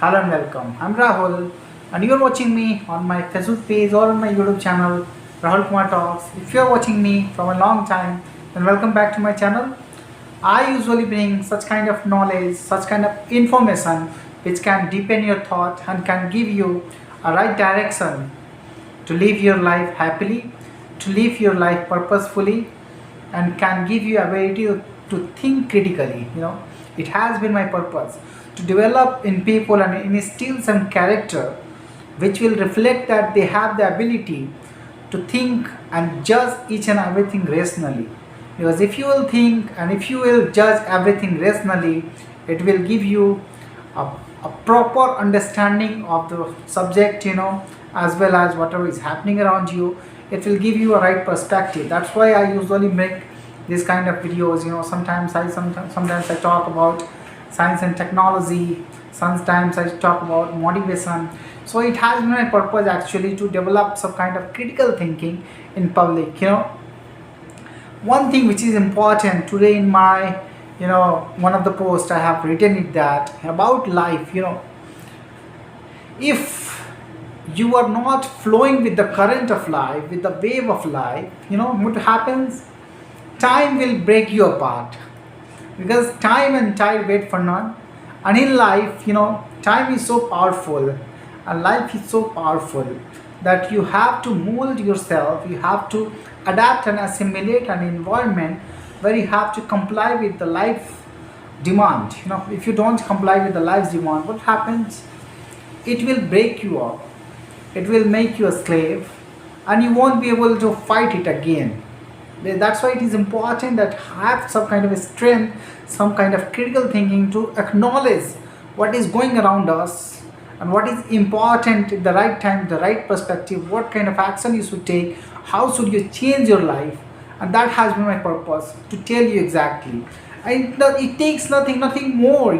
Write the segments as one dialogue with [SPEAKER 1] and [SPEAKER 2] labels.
[SPEAKER 1] Hello and welcome. I'm Rahul, and you're watching me on my Facebook page or on my YouTube channel, Rahul Kumar Talks. If you're watching me from a long time, then welcome back to my channel. I usually bring such kind of knowledge, such kind of information which can deepen your thought and can give you a right direction to live your life happily, to live your life purposefully, and can give you ability to think critically. It has been my purpose to develop in people and instill some character which will reflect that they have the ability to think and judge each and everything rationally. Because if you will think and if you will judge everything rationally, it will give you a proper understanding of the subject, as well as whatever is happening around you. It will give you a right perspective. That's why I usually make this kind of videos. Sometimes I talk about science and technology, sometimes I talk about motivation. So it has been my purpose actually to develop some kind of critical thinking in public. One thing which is important today in my one of the posts I have written it that about life. If you are not flowing with the current of life, with the wave of life, what happens? Time will break you apart, because time and tide wait for none. And in life, time is so powerful and life is so powerful that you have to mold yourself, you have to adapt and assimilate an environment where you have to comply with the life demand. If you don't comply with the life's demand, what happens? It will break you up, it will make you a slave, and you won't be able to fight it again. That's why it is important that have some kind of a strength, some kind of critical thinking to acknowledge what is going around us and what is important at the right time, the right perspective, what kind of action you should take, how should you change your life. And that has been my purpose, to tell you exactly. And it takes nothing more.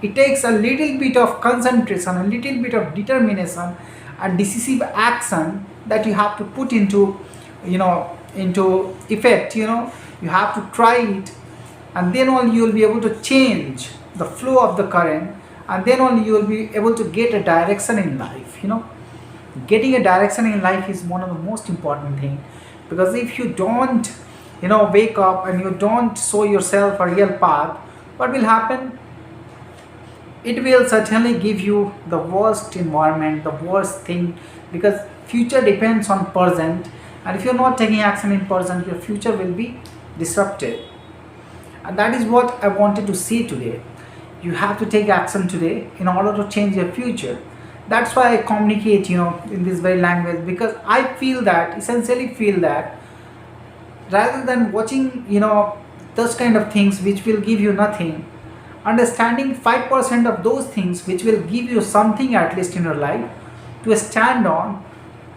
[SPEAKER 1] It takes a little bit of concentration, a little bit of determination and decisive action that you have to put into effect. You have to try it, and then only you will be able to change the flow of the current, and then only you will be able to get a direction in life. Getting a direction in life is one of the most important thing, because if you don't wake up and you don't show yourself a real path, what will happen? It will certainly give you the worst environment, the worst thing, because future depends on present, and if you're not taking action in present, your future will be disrupted. And that is what I wanted to say today. You have to take action today in order to change your future. That's why I communicate in this very language, because I essentially feel that rather than watching those kind of things which will give you nothing, understanding 5% of those things which will give you something at least in your life to stand on,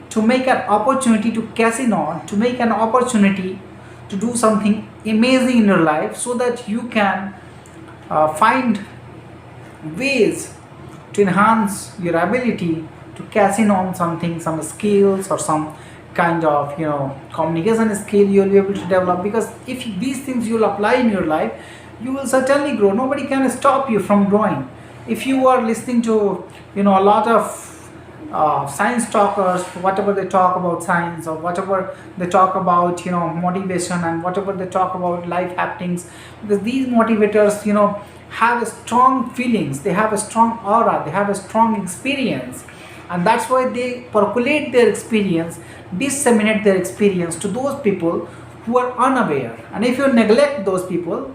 [SPEAKER 1] to make an opportunity to cash in on, to make an opportunity to do something amazing in your life, so that you can find ways to enhance your ability to cash in on something, some skills or some kind of communication skill you will be able to develop. Because if these things you will apply in your life, you will certainly grow. Nobody can stop you from growing. If you are listening to a lot of science talkers, whatever they talk about science, or whatever they talk about motivation, and whatever they talk about life happenings, because these motivators have strong feelings, they have a strong aura, they have a strong experience, and that's why they percolate their experience, disseminate their experience to those people who are unaware. And if you neglect those people,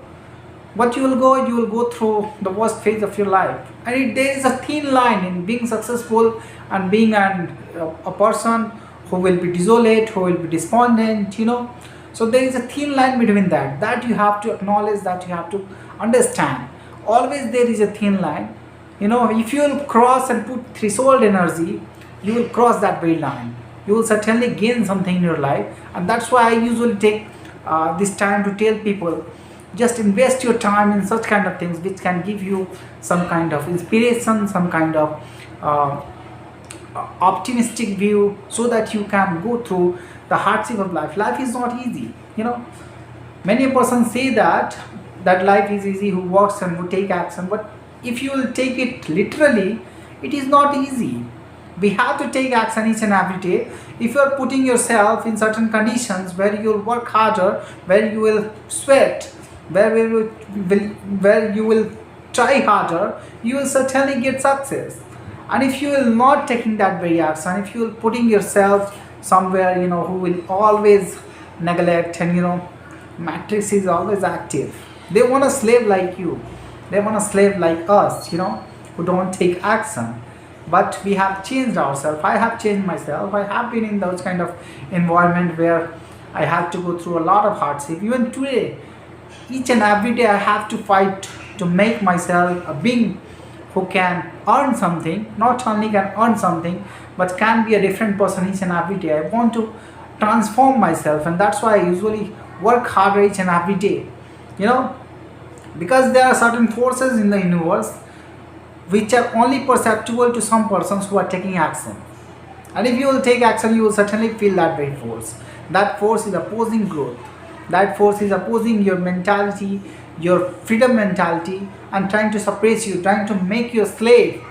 [SPEAKER 1] what you will go through the worst phase of your life. And there is a thin line in being successful and being a person who will be desolate, who will be despondent. So there is a thin line between that you have to acknowledge, that you have to understand. Always there is a thin line. If you will cross and put threshold energy, you will cross that very line. You will certainly gain something in your life. And that's why I usually take this time to tell people, just invest your time in such kind of things which can give you some kind of inspiration, some kind of optimistic view, so that you can go through the hardship of life. Life is not easy. Many persons say that life is easy who works and who take action, but if you will take it literally, It is not easy. We have to take action each and every day. If you are putting yourself in certain conditions where you will work harder, where you will sweat, where you will try harder, you will certainly get success. And if you will not taking that very action, if you will putting yourself somewhere, who will always neglect, and matrix is always active. They want a slave like you. They want a slave like us, who don't take action. But we have changed ourselves. I have changed myself. I have been in those kind of environment where I had to go through a lot of hardship. Even today, each and every day I have to fight to make myself a being who can earn something, not only can earn something, but can be a different person each and every day. I want to transform myself, and that's why I usually work harder each and every day. You know, because there are certain forces in the universe which are only perceptible to some persons who are taking action. And if you will take action, you will certainly feel that very force. That force is opposing growth. That force is opposing your mentality, your freedom mentality, and trying to suppress you, trying to make you a slave.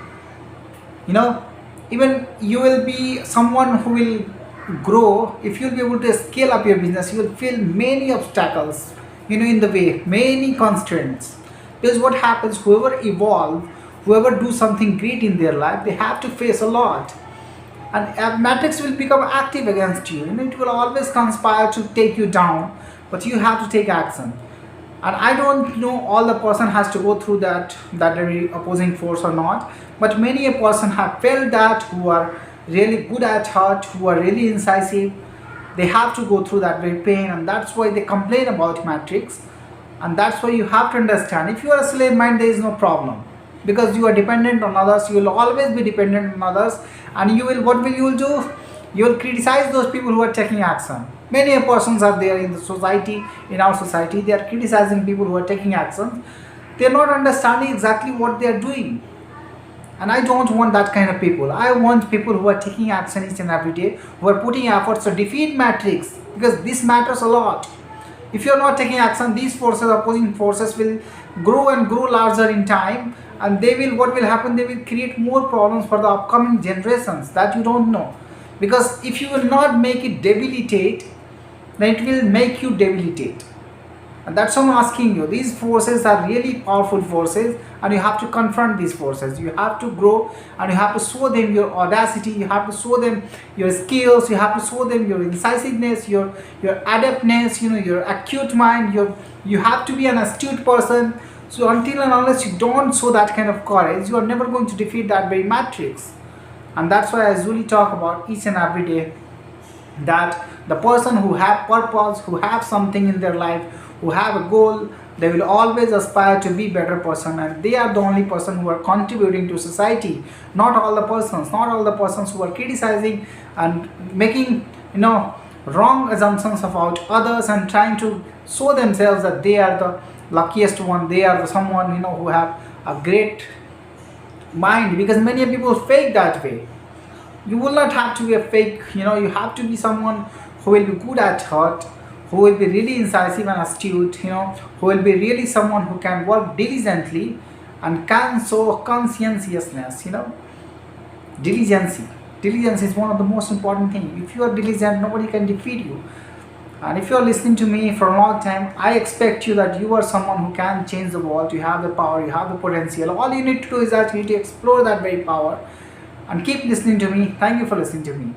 [SPEAKER 1] You know, even you will be someone who will grow. If you'll be able to scale up your business, you will feel many obstacles, in the way, many constraints. Because what happens, whoever evolve, whoever do something great in their life, they have to face a lot. And matrix will become active against you. It will always conspire to take you down, but you have to take action. And I don't know all the person has to go through that very opposing force or not, but many a person have felt that, who are really good at heart, who are really incisive. They have to go through that very pain, and that's why they complain about matrix. And that's why you have to understand, if you are a slave mind, there is no problem, because you are dependent on others. You will always be dependent on others, and what will you do? You will criticize those people who are taking action. Many persons are there in the society, in our society, they are criticizing people who are taking action. They are not understanding exactly what they are doing. And I don't want that kind of people. I want people who are taking action each and every day, who are putting efforts to defeat matrix, because this matters a lot. If you are not taking action, these forces, opposing forces, will grow and grow larger in time, and what will happen, they will create more problems for the upcoming generations that you don't know. Because if you will not make it debilitate, then it will make you debilitate. And that's why I'm asking you. These forces are really powerful forces, and you have to confront these forces. You have to grow, and you have to show them your audacity. You have to show them your skills. You have to show them your incisiveness, your adeptness. Your acute mind. You have to be an astute person. So until and unless you don't show that kind of courage, you are never going to defeat that very matrix. And that's why I usually talk about each and every day, that the person who have purpose, who have something in their life, who have a goal, they will always aspire to be better person, and they are the only person who are contributing to society. Not all the persons who are criticizing and making wrong assumptions about others, and trying to show themselves that they are the luckiest one, they are someone who have a great mind. Because many people fake that way. You will not have to be a fake. You have to be someone who will be good at heart, who will be really incisive and astute, who will be really someone who can work diligently and can show conscientiousness. Diligence is one of the most important things. If you are diligent, nobody can defeat you. And if you are listening to me for a long time, I expect you that you are someone who can change the world. You have the power, you have the potential. All you need to do is that you need to explore that very power, and keep listening to me. Thank you for listening to me.